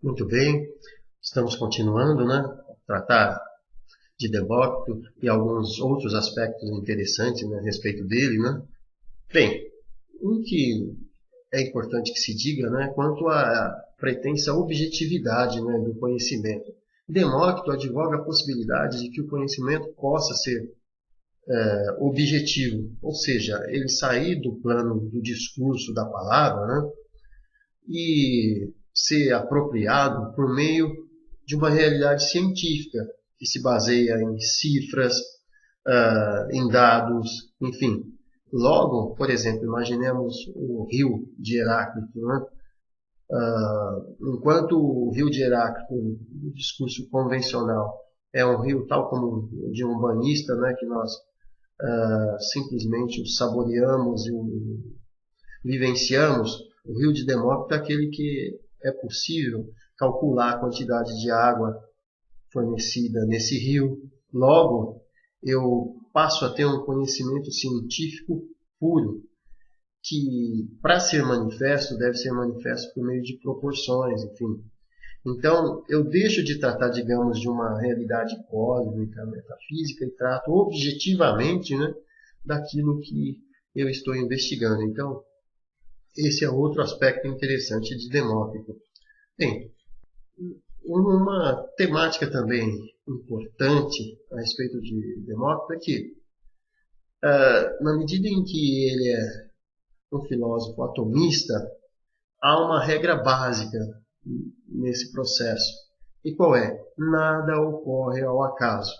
Muito bem, estamos continuando, né? A tratar de Demócrito e alguns outros aspectos interessantes, né, a respeito dele, né? Bem, um que é importante que se diga, né, quanto à pretensa objetividade, né, do conhecimento. Demócrito advoga a possibilidade de que o conhecimento possa ser objetivo, ou seja, ele sair do plano do discurso da palavra, né, e ser apropriado por meio de uma realidade científica que se baseia em cifras, em dados, enfim. Logo, por exemplo, imaginemos o rio de Heráclito, né? Enquanto o rio de Heráclito, no discurso convencional, é um rio tal como de um banhista, né, que nós simplesmente o saboreamos e o vivenciamos, o rio de Demócrito é aquele que é possível calcular a quantidade de água fornecida nesse rio. Logo, eu passo a ter um conhecimento científico puro, que para ser manifesto deve ser manifesto por meio de proporções, enfim. Então, eu deixo de tratar, digamos, de uma realidade cósmica, metafísica e trato objetivamente, né, daquilo que eu estou investigando. Então, esse é outro aspecto interessante de Demócrito. Bem, uma temática também importante a respeito de Demócrito é que, na medida em que ele é um filósofo atomista, há uma regra básica nesse processo. E qual é? Nada ocorre ao acaso,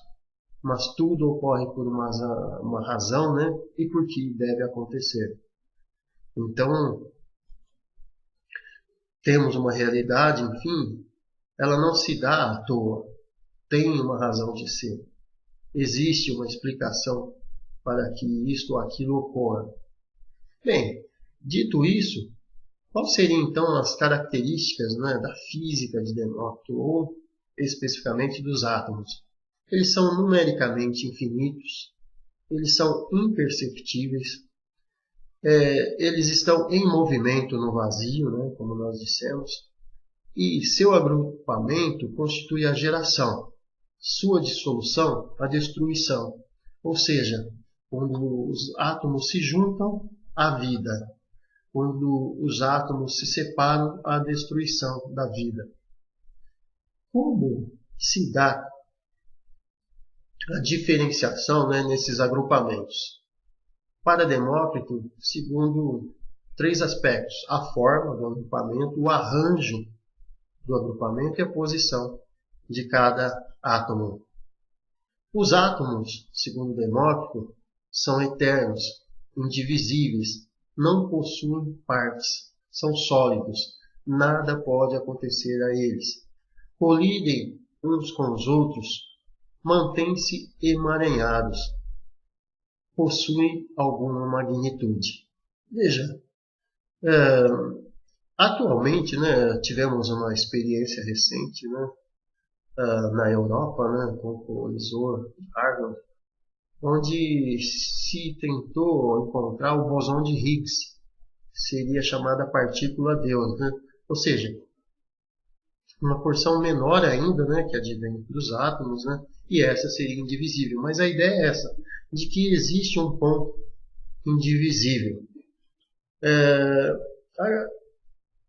mas tudo ocorre por uma razão, né? E por que deve acontecer. Então, temos uma realidade, enfim, ela não se dá à toa, tem uma razão de ser. Existe uma explicação para que isto ou aquilo ocorra. Bem, dito isso, quais seriam então as características, né, da física de Demócrito, ou especificamente dos átomos? Eles são numericamente infinitos, eles são imperceptíveis, eles estão em movimento no vazio, né, como nós dissemos, e seu agrupamento constitui a geração, sua dissolução a destruição. Ou seja, quando os átomos se juntam, a vida. Quando os átomos se separam, a destruição da vida. Como se dá a diferenciação, né, nesses agrupamentos? Para Demócrito, segundo três aspectos: a forma do agrupamento, o arranjo do agrupamento e a posição de cada átomo. Os átomos, segundo Demócrito, são eternos, indivisíveis, não possuem partes, são sólidos, nada pode acontecer a eles. Colidem uns com os outros, mantêm-se emaranhados, possuem alguma magnitude. Veja, atualmente, né, tivemos uma experiência recente, né, na Europa, né, com o colisor de Harvard, onde se tentou encontrar o bosão de Higgs, seria chamada partícula Deus, né? Ou seja, uma porção menor ainda, né, que advém dos átomos, né, e essa seria indivisível. Mas a ideia é essa, de que existe um ponto indivisível.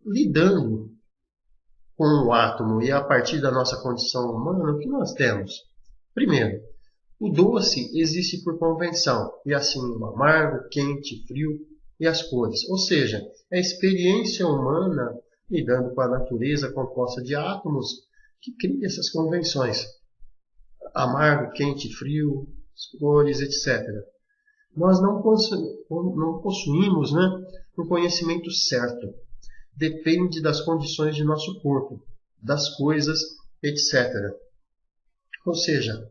Lidando com o átomo e a partir da nossa condição humana, o que nós temos? Primeiro, o doce existe por convenção, e assim o amargo, quente, frio e as cores. Ou seja, é a experiência humana lidando com a natureza composta de átomos que cria essas convenções. Amargo, quente, frio, cores, etc. Nós não possuímos, né, um conhecimento certo. Depende das condições de nosso corpo, das coisas, etc. Ou seja,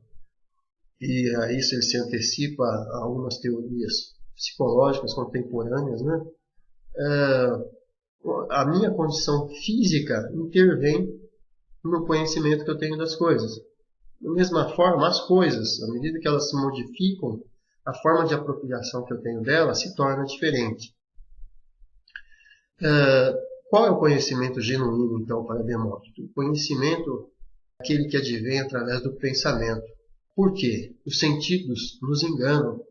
e a isso ele se antecipa a algumas teorias psicológicas contemporâneas, né? A minha condição física intervém no conhecimento que eu tenho das coisas. Da mesma forma, as coisas, à medida que elas se modificam, a forma de apropriação que eu tenho delas se torna diferente. Qual é o conhecimento genuíno, então, para Demócrito? O conhecimento é aquele que advém através do pensamento. Por quê? Os sentidos nos enganam,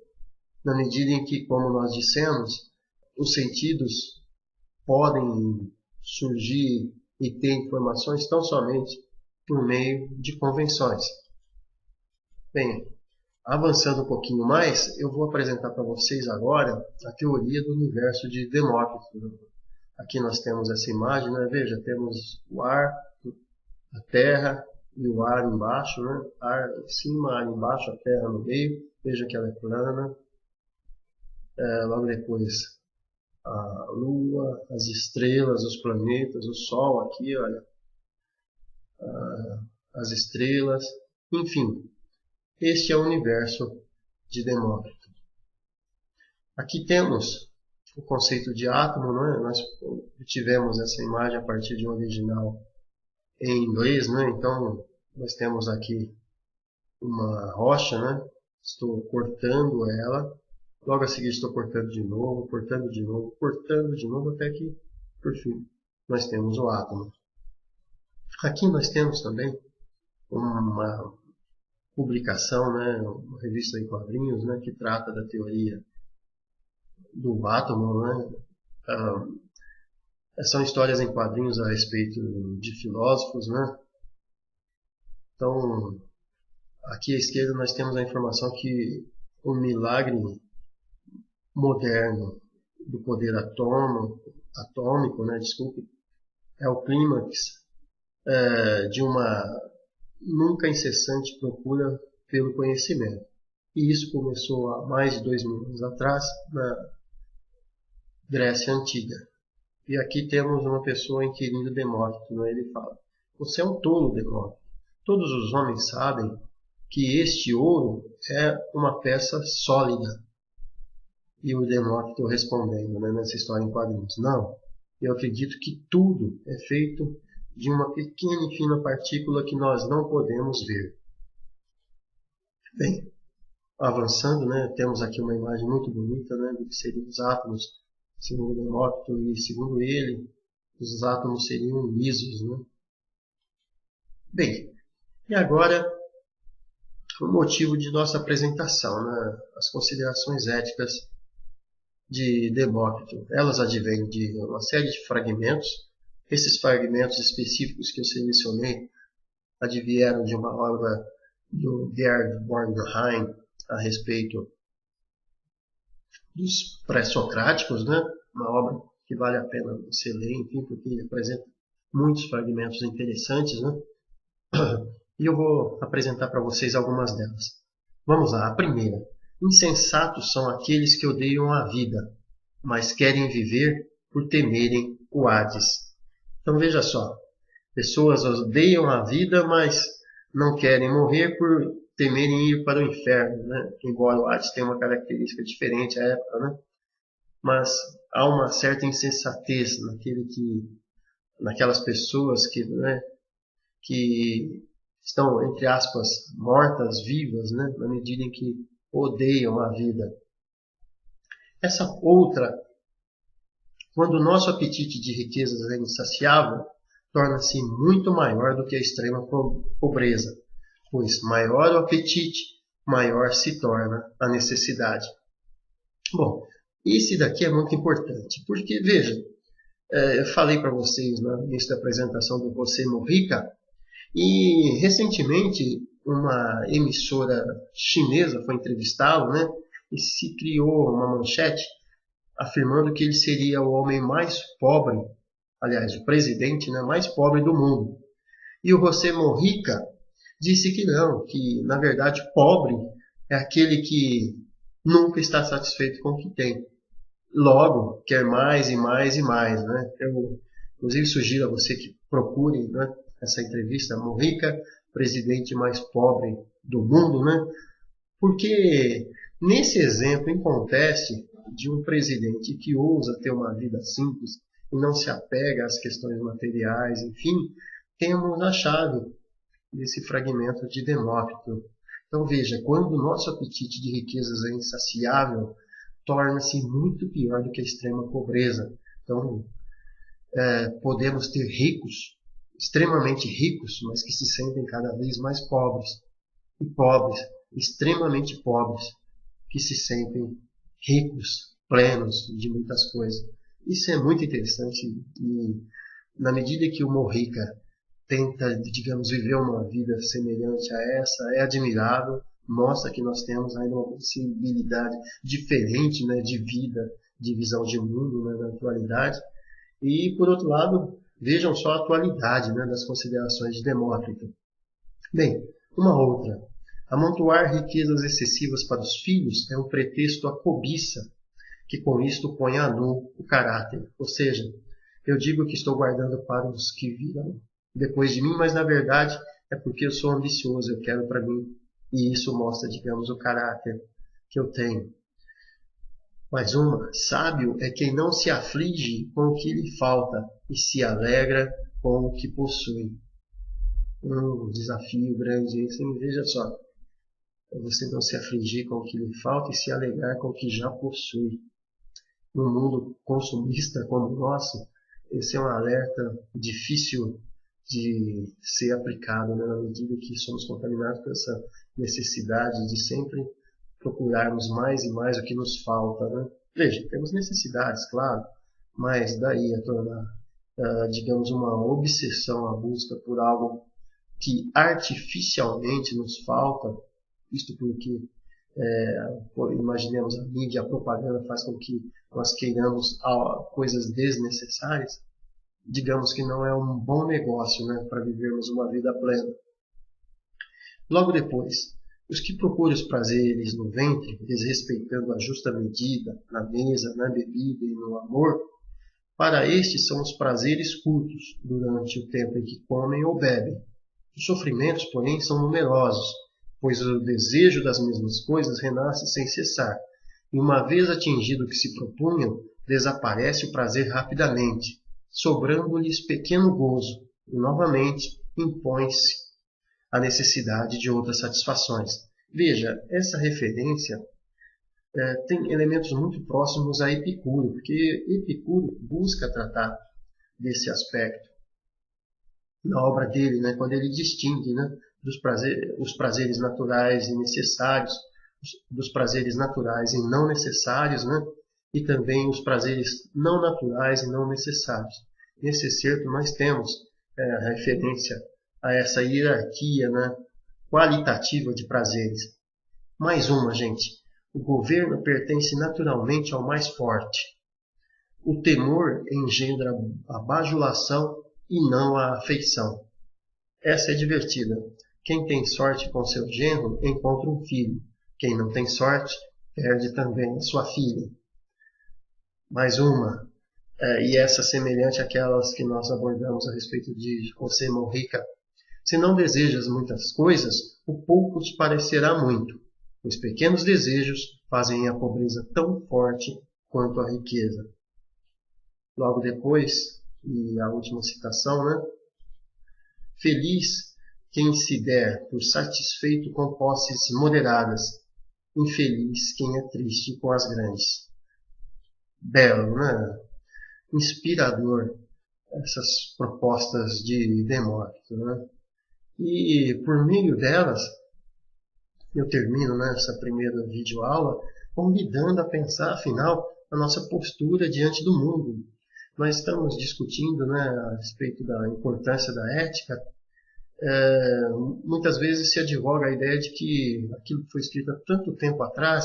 na medida em que, como nós dissemos, os sentidos podem surgir e ter informações tão somente por meio de convenções. Bem, avançando um pouquinho mais, eu vou apresentar para vocês agora a teoria do universo de Demócrito. Aqui nós temos essa imagem, né? Veja, temos o ar, a terra e o ar embaixo, né? Ar em cima, ar embaixo, a terra no meio. Veja que ela é plana. Logo depois a lua, as estrelas, os planetas, o sol aqui, olha, as estrelas, enfim. Este é o universo de Demócrito. Aqui temos o conceito de átomo, né? Nós tivemos essa imagem a partir de um original em inglês, né? Então nós temos aqui uma rocha, né? Estou cortando ela, logo a seguir estou cortando de novo, cortando de novo, cortando de novo, até que, por fim, nós temos o átomo. Aqui nós temos também uma publicação, né? Uma revista em quadrinhos, né? Que trata da teoria do átomo, né? São histórias em quadrinhos a respeito de filósofos, né? Então, aqui à esquerda nós temos a informação que o milagre moderno do poder atômico, né? Desculpe, é o clímax de uma nunca incessante procura pelo conhecimento. E isso começou há mais de 2000 anos atrás, na Grécia Antiga. E aqui temos uma pessoa inquirindo Demócrito, né? Ele fala: você é um tolo, Demócrito. Todos os homens sabem que este ouro é uma peça sólida. E o Demócrito respondendo, né, nessa história em quadrinhos: não, eu acredito que tudo é feito de uma pequena e fina partícula que nós não podemos ver. Bem, avançando, né, temos aqui uma imagem muito bonita, né, do que seriam os átomos, segundo Demócrito, e segundo ele, os átomos seriam lisos, né? Bem, e agora o motivo de nossa apresentação, né, as considerações éticas de Demócrito. Elas advêm de uma série de fragmentos. Esses fragmentos específicos que eu selecionei advieram de uma obra do Gerd Bornheim a respeito dos pré-socráticos, né? Uma obra que vale a pena você ler, enfim, porque ele apresenta muitos fragmentos interessantes, né? E eu vou apresentar para vocês algumas delas. Vamos lá, a primeira. Insensatos são aqueles que odeiam a vida, mas querem viver por temerem o Hades. Então veja só, pessoas odeiam a vida, mas não querem morrer por temerem ir para o inferno, né? Embora o Hades tenha uma característica diferente à época, né? Mas há uma certa insensatez naquelas pessoas que estão, entre aspas, mortas, vivas, né? Na medida em que odeiam a vida. Essa outra, quando o nosso apetite de riquezas é insaciável, torna-se muito maior do que a extrema pobreza, pois maior o apetite, maior se torna a necessidade. Bom, esse daqui é muito importante, porque, veja, eu falei para vocês no início da apresentação do José Mojica, e recentemente uma emissora chinesa foi entrevistá-lo, né, e se criou uma manchete afirmando que ele seria o homem mais pobre, aliás, o presidente, né, mais pobre do mundo. E o José Mojica disse que não, que na verdade pobre é aquele que nunca está satisfeito com o que tem. Logo, quer mais e mais e mais, né? Eu, inclusive, sugiro a você que procure, né, essa entrevista, Mojica, presidente mais pobre do mundo, né? Porque nesse exemplo, em contraste de um presidente que ousa ter uma vida simples e não se apega às questões materiais, enfim, temos a chave desse fragmento de Demócrito. Então veja, quando o nosso apetite de riquezas é insaciável, torna-se muito pior do que a extrema pobreza. Então, podemos ter ricos, extremamente ricos, mas que se sentem cada vez mais pobres, e pobres, extremamente pobres, que se sentem ricos, plenos de muitas coisas. Isso é muito interessante e na medida que o Mojica tenta, digamos, viver uma vida semelhante a essa, é admirável, mostra que nós temos ainda uma possibilidade diferente, né, de vida, de visão de mundo, né, na atualidade. E, por outro lado, vejam só a atualidade, né, das considerações de Demócrito. Bem, uma outra. Amontoar riquezas excessivas para os filhos é um pretexto à cobiça, que com isto põe a nu o caráter. Ou seja, eu digo que estou guardando para os que virão depois de mim, mas na verdade é porque eu sou ambicioso, eu quero para mim. E isso mostra, digamos, o caráter que eu tenho. Mais uma, sábio é quem não se aflige com o que lhe falta e se alegra com o que possui. Um desafio grande esse, veja só. É você não se afligir com o que lhe falta e se alegrar com o que já possui. Num mundo consumista como o nosso, esse é um alerta difícil de ser aplicado, né, na medida que somos contaminados por essa necessidade de sempre procurarmos mais e mais o que nos falta, né? Veja, temos necessidades, claro, mas daí a tornar, digamos, uma obsessão, a busca por algo que artificialmente nos falta, isto porque imaginemos a mídia, a propaganda faz com que nós queiramos coisas desnecessárias, digamos que não é um bom negócio, né, para vivermos uma vida plena. Logo depois, os que procuram os prazeres no ventre, desrespeitando a justa medida, na mesa, na bebida e no amor, para estes são os prazeres curtos, durante o tempo em que comem ou bebem. Os sofrimentos, porém, são numerosos, pois o desejo das mesmas coisas renasce sem cessar, e uma vez atingido o que se propunham, desaparece o prazer rapidamente, sobrando-lhes pequeno gozo, e novamente impõe-se a necessidade de outras satisfações. Veja, essa referência tem elementos muito próximos a Epicuro, porque Epicuro busca tratar desse aspecto na obra dele, né, quando ele distingue, né, os prazeres naturais e necessários, dos prazeres naturais e não necessários, né, e também os prazeres não naturais e não necessários. Nesse excerto nós temos a referência a essa hierarquia, né, qualitativa de prazeres. Mais uma, gente. O governo pertence naturalmente ao mais forte. O temor engendra a bajulação e não a afeição. Essa é divertida. Quem tem sorte com seu genro encontra um filho. Quem não tem sorte perde também sua filha. Mais uma. E essa semelhante àquelas que nós abordamos a respeito de José Mojica. Se não desejas muitas coisas, o pouco te parecerá muito. Os pequenos desejos fazem a pobreza tão forte quanto a riqueza. Logo depois, e a última citação, né? Feliz quem se der por satisfeito com posses moderadas, infeliz quem é triste com as grandes. Belo, né? Inspirador essas propostas de Demócrito, né? E por meio delas, eu termino nessa primeira videoaula convidando a pensar, afinal, a nossa postura diante do mundo. Nós estamos discutindo, né, a respeito da importância da ética. Muitas vezes se advoga a ideia de que aquilo que foi escrito há tanto tempo atrás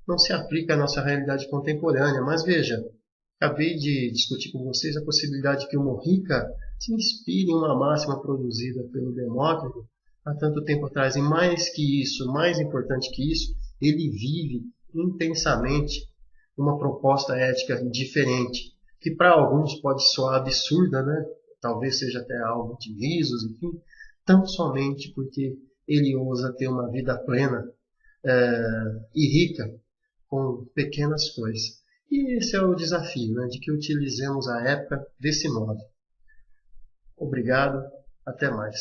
não se aplica à nossa realidade contemporânea. Mas veja, acabei de discutir com vocês a possibilidade de que o Mojica se inspire em uma máxima produzida pelo Demócrito há tanto tempo atrás. E mais que isso, mais importante que isso, ele vive intensamente uma proposta ética diferente, que para alguns pode soar absurda, né? Talvez seja até algo de risos, enfim, tão somente porque ele ousa ter uma vida plena e rica com pequenas coisas. E esse é o desafio, né, de que utilizemos a época desse modo. Obrigado, até mais.